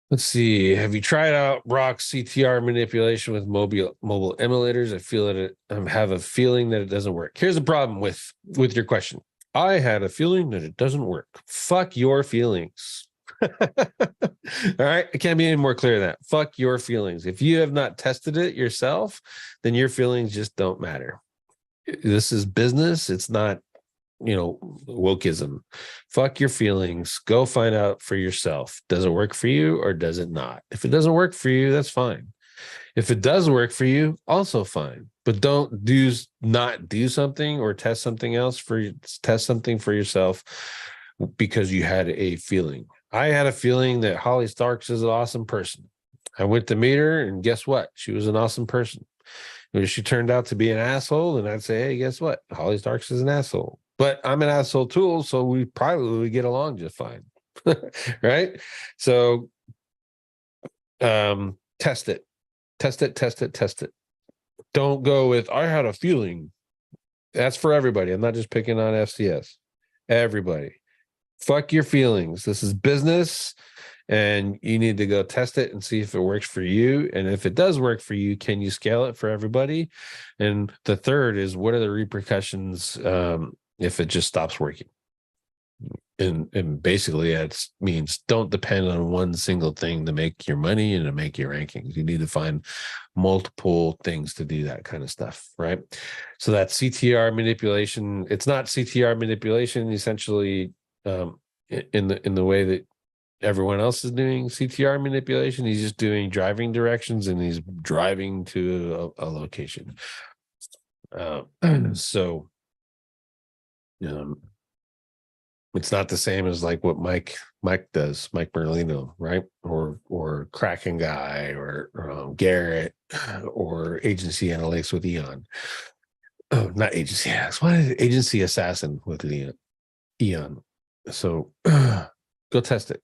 A: let's see. Have you tried out Brock's CTR manipulation with mobile emulators? I have a feeling that it doesn't work. Here's the problem with your question. I had a feeling that it doesn't work. Fuck your feelings. All right. I can't be any more clear than that. Fuck your feelings. If you have not tested it yourself, then your feelings just don't matter. This is business. It's not, wokeism. Fuck your feelings. Go find out for yourself. Does it work for you or does it not? If it doesn't work for you, that's fine. If it does work for you, also fine. But don't not do something or test something for yourself because you had a feeling. I had a feeling that Holly Starks is an awesome person. I went to meet her, and guess what? She was an awesome person. If she turned out to be an asshole, then I'd say, hey, guess what? Holly Starks is an asshole. But I'm an asshole too, so we probably would get along just fine. Right? So test it. Test it. Don't go with, I had a feeling. That's for everybody. I'm not just picking on FCS. Everybody. Fuck your feelings. This is business, and you need to go test it and see if it works for you. And if it does work for you, can you scale it for everybody? And the third is, what are the repercussions if it just stops working? And basically that means don't depend on one single thing to make your money and to make your rankings. You need to find multiple things to do that kind of stuff, right? So that CTR manipulation, it's not CTR manipulation essentially in the way that everyone else is doing CTR manipulation. He's just doing driving directions, and he's driving to a location. So It's not the same as like what Mike does, Mike Merlino, right? Or Kraken Guy, or Garrett, or Agency Analytics with Eon. Oh, not Agency Analytics. What is it? Agency Assassin with Eon. So go test it.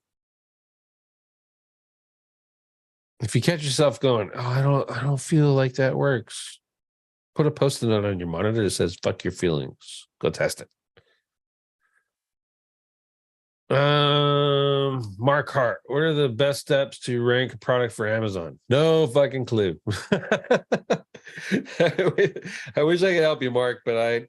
A: If you catch yourself going, oh, I don't feel like that works, put a post-it note on your monitor that says "fuck your feelings." Go test it. Mark Hart, what are the best steps to rank a product for Amazon? No fucking clue. I wish I could help you, Mark, but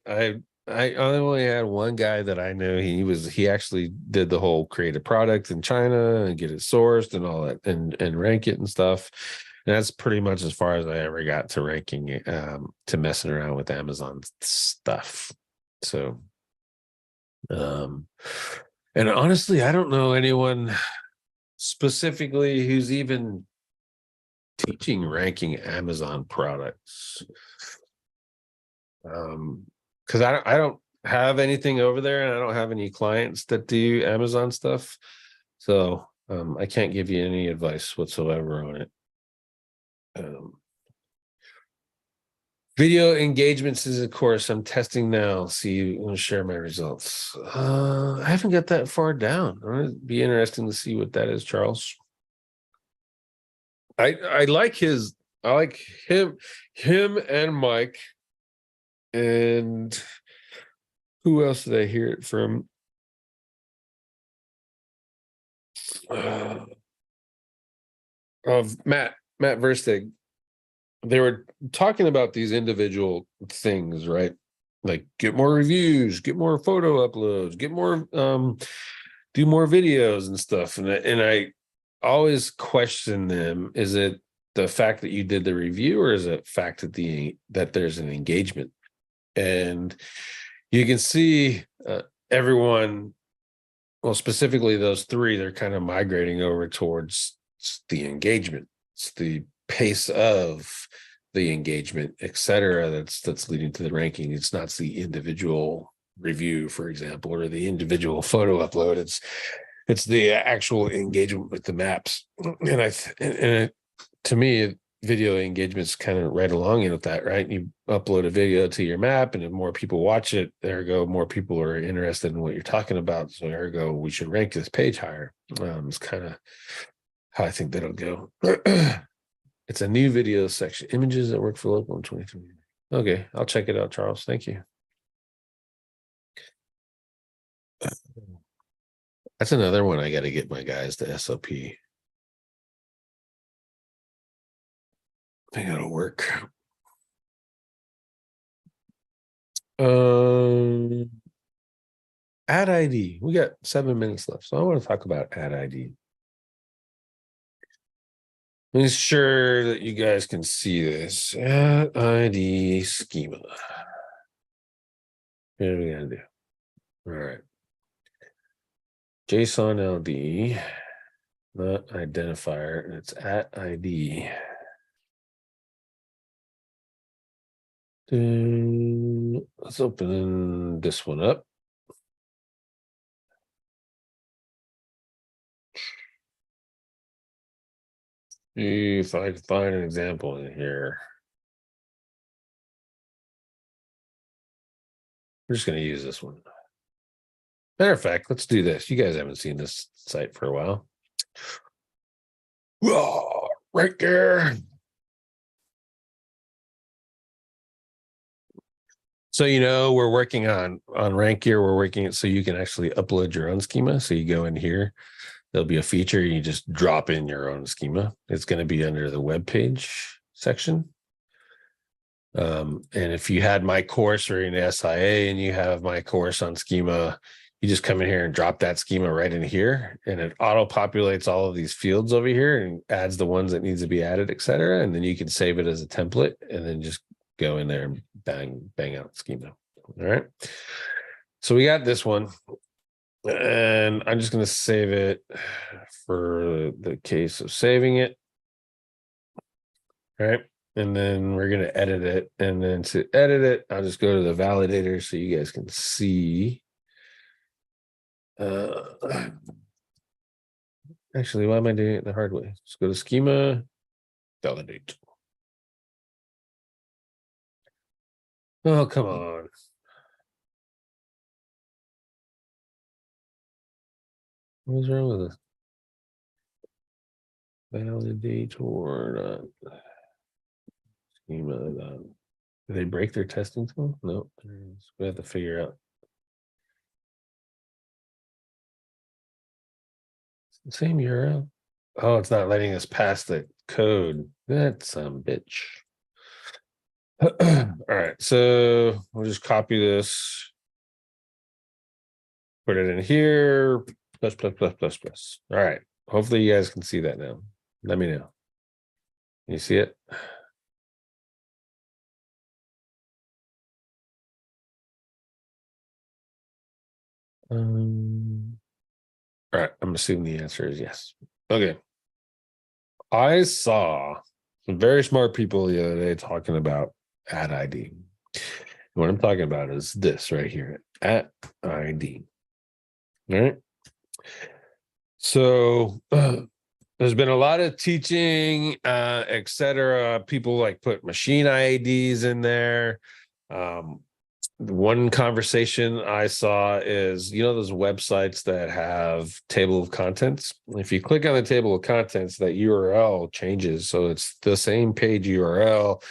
A: I only had one guy that I knew. He actually did the whole create a product in China and get it sourced and all that and rank it and stuff. And that's pretty much as far as I ever got to ranking it, to messing around with Amazon stuff. So and honestly, I don't know anyone specifically who's even teaching ranking Amazon products. Because I don't have anything over there, and I don't have any clients that do Amazon stuff. So I can't give you any advice whatsoever on it. Video engagements is a course I'm testing now. See, I'm going to share my results. I haven't got that far down. It'd be interesting to see what that is, Charles. I like his. I like him and Mike. And who else did I hear it from? Of Matt Verstig. They were talking about these individual things, right? Like get more reviews, get more photo uploads, get more do more videos and stuff. And I always question them, is it the fact that you did the review, or is it fact that there's an engagement? And you can see everyone, well, specifically those three, they're kind of migrating over towards the engagement. It's the pace of the engagement, et cetera, that's leading to the ranking. It's not the individual review, for example, or the individual photo upload. It's the actual engagement with the maps. And to me, video engagement's kind of right along in with that, right? You upload a video to your map, and if more people watch it, ergo more people are interested in what you're talking about. So ergo, we should rank this page higher. It's kind of how I think that'll go. It's a new video section. Images that work for local in 2020. Okay, I'll check it out, Charles. Thank you. That's another one I got to get my guys to SOP. I think it'll work. Ad ID. We got 7 minutes left, so I want to talk about ad ID. Make sure that you guys can see this. Ad ID schema. What are we gonna do? All right. JSON LD, not identifier. It's at ID. Let's open this one up. See if I can find an example in here. We're just going to use this one. Matter of fact, let's do this. You guys haven't seen this site for a while. Whoa, right there. So, we're working on rank here. We're working it so you can actually upload your own schema. So you go in here, there'll be a feature. You just drop in your own schema. It's going to be under the web page section. And if you had my course or an SIA and you have my course on schema, you just come in here and drop that schema right in here, and it auto populates all of these fields over here and adds the ones that needs to be added, et cetera. And then you can save it as a template and then just go in there and bang out schema. All right. So we got this one, and I'm just going to save it for the case of saving it. All right. And then we're going to edit it. And then to edit it, I'll just go to the validator so you guys can see Actually, why am I doing it the hard way? Let's go to schema, validate. Oh, come on. What's wrong with this? Validate or not? Schema. Did they break their testing tool? No. We have to figure out. It's the same URL. Oh, it's not letting us pass the code. That's some bitch. All right, so we'll just copy this, put it in here, plus, plus, plus, plus, plus. All right, hopefully you guys can see that now. Let me know. You see it? All right, I'm assuming the answer is yes. Okay. I saw some very smart people the other day talking about ad ID. What I'm talking about is this right here, at ID. All right. So there's been a lot of teaching, etc. People like put machine IDs in there. One conversation I saw is, those websites that have table of contents. If you click on the table of contents, that URL changes. So it's the same page URL,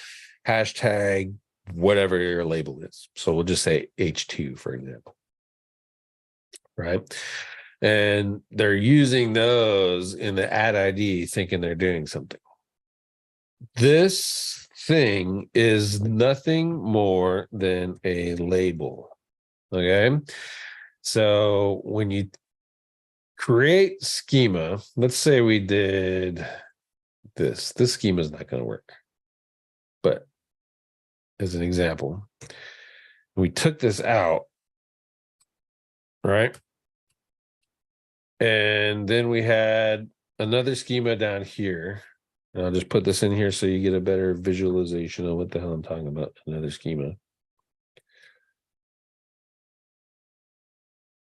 A: hashtag, whatever your label is. So we'll just say H2, for example. Right. And they're using those in the ad ID thinking they're doing something. This thing is nothing more than a label. Okay. So when you create schema, let's say we did this schema is not going to work. But as an example, we took this out, right? And then we had another schema down here. And I'll just put this in here so you get a better visualization of what the hell I'm talking about. Another schema.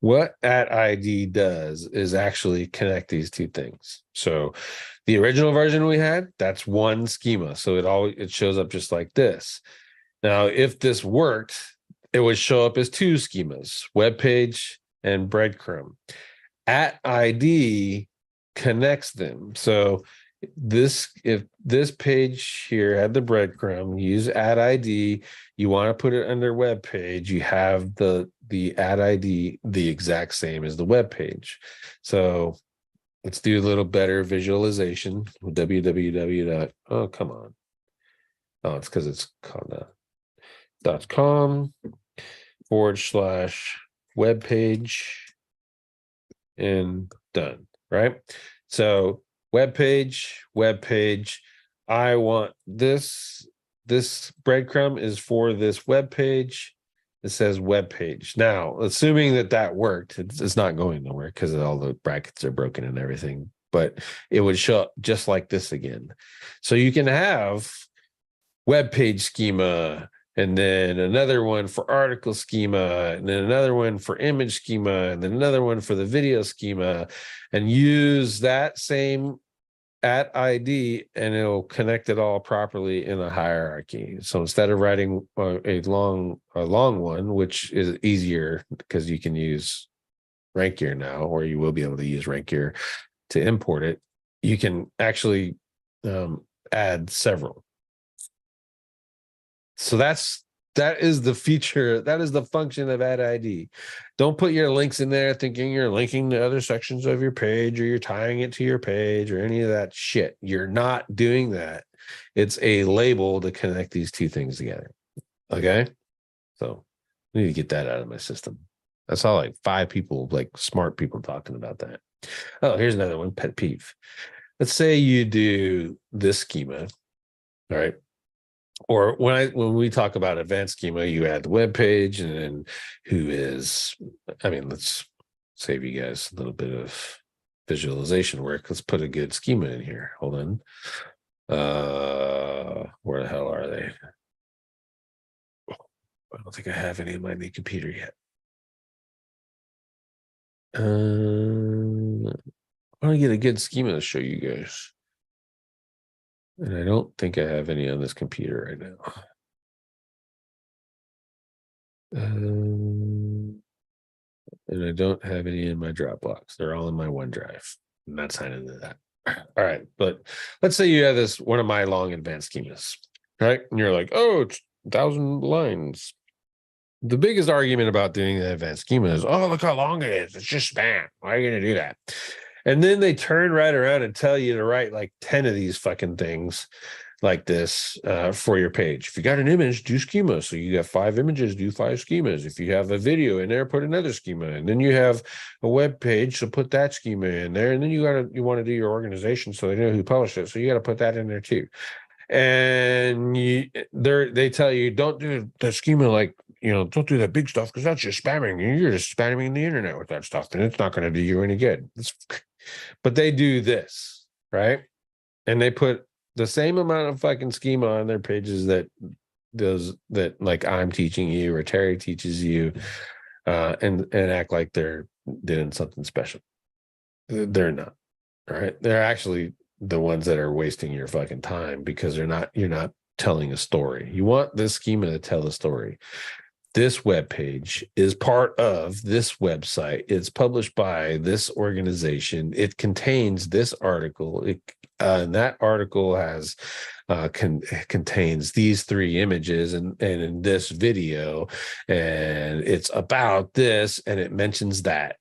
A: What at ID does is actually connect these two things. So the original version we had, that's one schema. So it shows up just like this. Now, if this worked, it would show up as two schemas, web page and breadcrumb. At ID connects them. So if this page here had the breadcrumb, use ad ID, you want to put it under web page, you have the ad ID the exact same as the web page. So let's do a little better visualization. www. Oh, come on. Oh, it's because it's called .com/web page and done, right? So web page. I want this breadcrumb is for this web page. It says web page. Now, assuming that worked, it's not going to work because all the brackets are broken and everything, but it would show up just like this again. So you can have web page schema, and then another one for article schema, and then another one for image schema, and then another one for the video schema, and use that same at ID, and it'll connect it all properly in a hierarchy. So instead of writing a long one, which is easier because you can use rank gear now, or you will be able to use rank gear to import it, you can actually add several. So that is the feature, that is the function of ad ID. Don't put your links in there thinking you're linking to other sections of your page or you're tying it to your page or any of that shit. You're not doing that. It's a label to connect these two things together. Okay. So I need to get that out of my system. I saw like 5 people, like smart people talking about that. Oh, here's another one, pet peeve. Let's say you do this schema, all right? Or when we talk about advanced schema, you add the web page and then let's save you guys a little bit of visualization work. Let's put a good schema in here. Hold on. Where the hell are they? I don't think I have any on my new computer yet. I want to get a good schema to show you guys. And I don't think I have any on this computer right now. And I don't have any in my Dropbox. They're all in my OneDrive. I'm not signing into that. All right. But let's say you have this, one of my long advanced schemas, right? And you're like, oh, it's 1,000 lines. The biggest argument about doing the advanced schema is, oh, look how long it is. It's just spam. Why are you going to do that? And then they turn right around and tell you to write like 10 of these fucking things like this for your page. If you got an image, do schema. So you got 5 images, do 5 schemas. If you have a video in there, put another schema. And then you have a web page, so put that schema in there. And then you want to do your organization so they know who published it. So you got to put that in there too. And they tell you don't do the schema like, don't do that big stuff because that's just spamming. You're just spamming the internet with that stuff, and it's not going to do you any good. But they do this, right? And they put the same amount of fucking schema on their pages that like I'm teaching you or Terry teaches you, and act like they're doing something special. They're not, right? They're actually the ones that are wasting your fucking time because you're not telling a story. You want this schema to tell a story. This web page is part of this website. It's published by this organization. It contains this article. And that article has contains these 3 images and in this video, and it's about this, and it mentions that.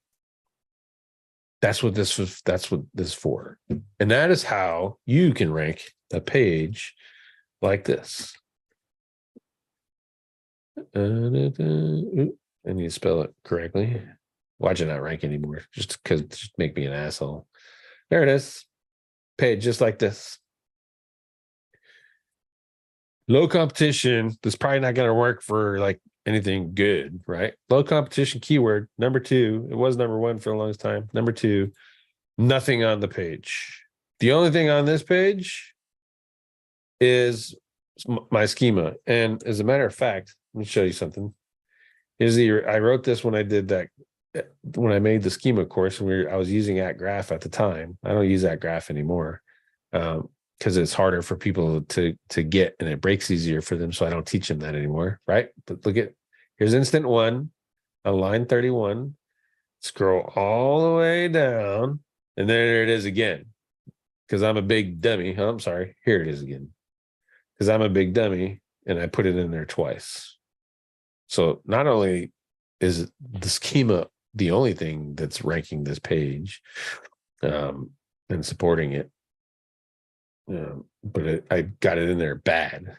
A: That's what this is for. And that is how you can rank a page like this. I need to spell it correctly. Watch it not rank anymore, just make me an asshole. There it is. Page just like this. Low competition. This is probably not going to work for like anything good, right? Low competition keyword. Number 2. It was number 1 for the longest time. Number 2, nothing on the page. The only thing on this page is my schema. And as a matter of fact, let me show you something. I wrote this when I did that, when I made the schema course, and I was using @graph at the time. I don't use @graph anymore because it's harder for people to get, and it breaks easier for them. So I don't teach them that anymore, right? But here's instant 1 on line 31. Scroll all the way down, and there it is again. Because I'm a big dummy. Oh, I'm sorry. Here it is again. Because I'm a big dummy, and I put it in there twice. So not only is the schema the only thing that's ranking this page and supporting it, but I got it in there bad.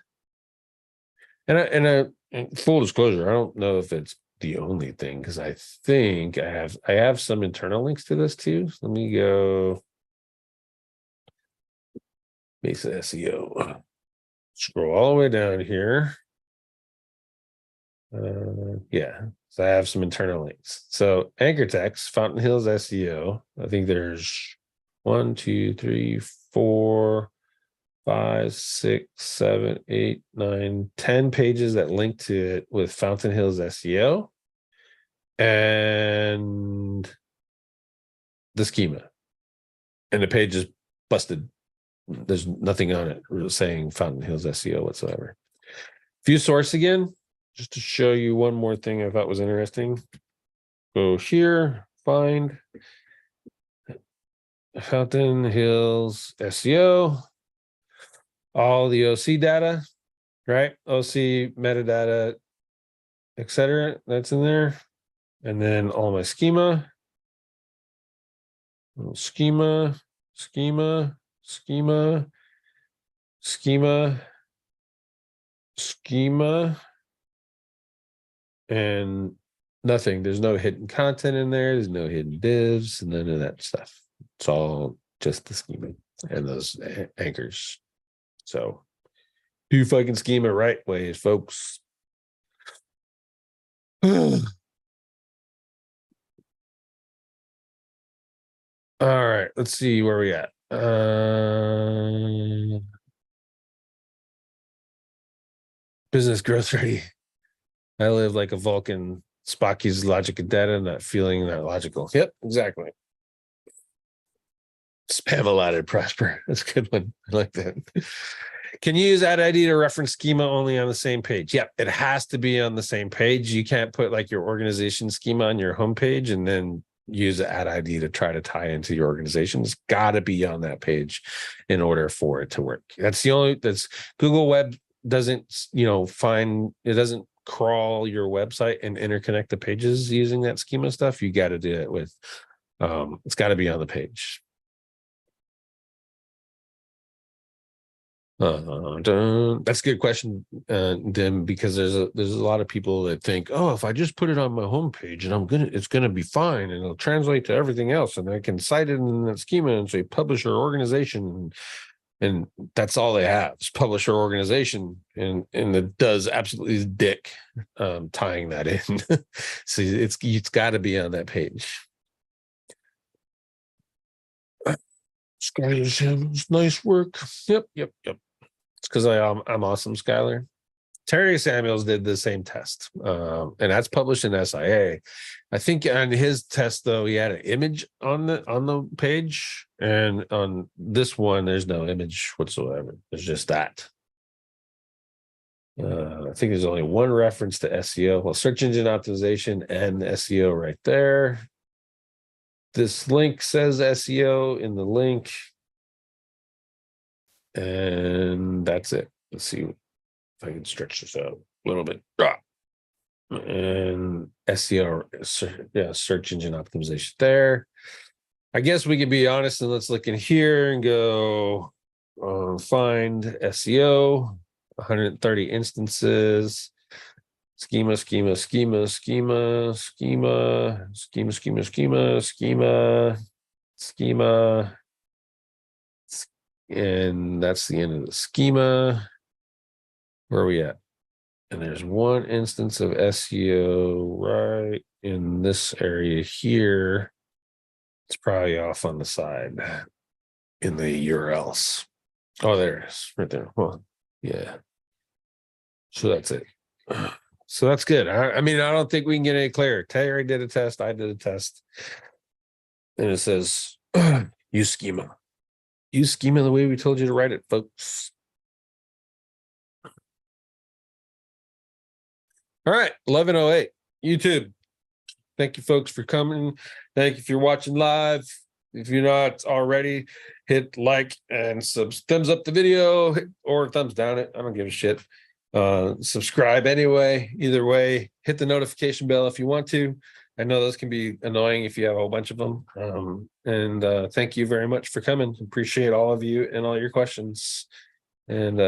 A: And full disclosure, I don't know if it's the only thing, because I think I have some internal links to this too. So let me go basic SEO. Scroll all the way down here. Yeah, so I have some internal links. So anchor text, Fountain Hills SEO. I think there's 1, 2, 3, 4, 5, 6, 7, 8, 9, 10 pages that link to it with Fountain Hills SEO and the schema. And the page is busted. There's nothing on it saying Fountain Hills SEO whatsoever. View source again. Just to show you one more thing I thought was interesting. Go here, find Fountain Hills SEO, all the OC data, right? OC metadata, etc. That's in there. And then all my schema, schema, schema, schema, schema, schema, and nothing. There's no hidden content in there. There's no hidden divs, none of that stuff. It's all just the schema and those anchors. So do fucking schema right ways, folks. All right, let's see where we at. Business growth ready. I live like a Vulcan Spocky's logic of data, not feeling that logical. Yep, exactly. Spam allotted Prosper. That's a good one. I like that. Can you use add ID to reference schema only on the same page? Yep, it has to be on the same page. You can't put like your organization schema on your homepage and then use the add ID to try to tie into your organization. It's got to be on that page in order for it to work. That's Google Web doesn't, it doesn't crawl your website and interconnect the pages using that schema stuff. You got to do it with, it's got to be on the page. That's a good question, Dim, because there's a lot of people that think, oh, if I just put it on my homepage and it's gonna be fine and it'll translate to everything else and I can cite it in that schema and say publisher organization, and that's all they have is publisher organization, and it does absolutely dick tying that in. So it's got to be on that page. Skylar, nice work. Yep. It's because I'm awesome, Skylar. Terry Samuels did the same test, and that's published in SIA. I think on his test, though, he had an image on the page, and on this one, there's no image whatsoever. There's just that. I think there's only one reference to SEO. Well, search engine optimization and SEO right there. This link says SEO in the link. And that's it. Let's see if I can stretch this out a little bit. And SEO, search engine optimization there. I guess we can be honest and let's look in here and go find SEO, 130 instances. Schema, and that's the end of the schema. Where are we at? And there's one instance of SEO right in this area here. It's probably off on the side in the URLs. Oh, there it is, right there. Well, yeah. So that's it. So that's good. I mean, I don't think we can get any clearer. Terry did a test. I did a test. And it says, use schema. Use schema the way we told you to write it, folks. All right, 11:08, YouTube. Thank you, folks, for coming. Thank you if you're watching live. If you're not already, hit like and thumbs up the video or thumbs down it. I don't give a shit. Subscribe anyway. Either way, hit the notification bell if you want to. I know those can be annoying if you have a whole bunch of them. And thank you very much for coming. Appreciate all of you and all your questions. And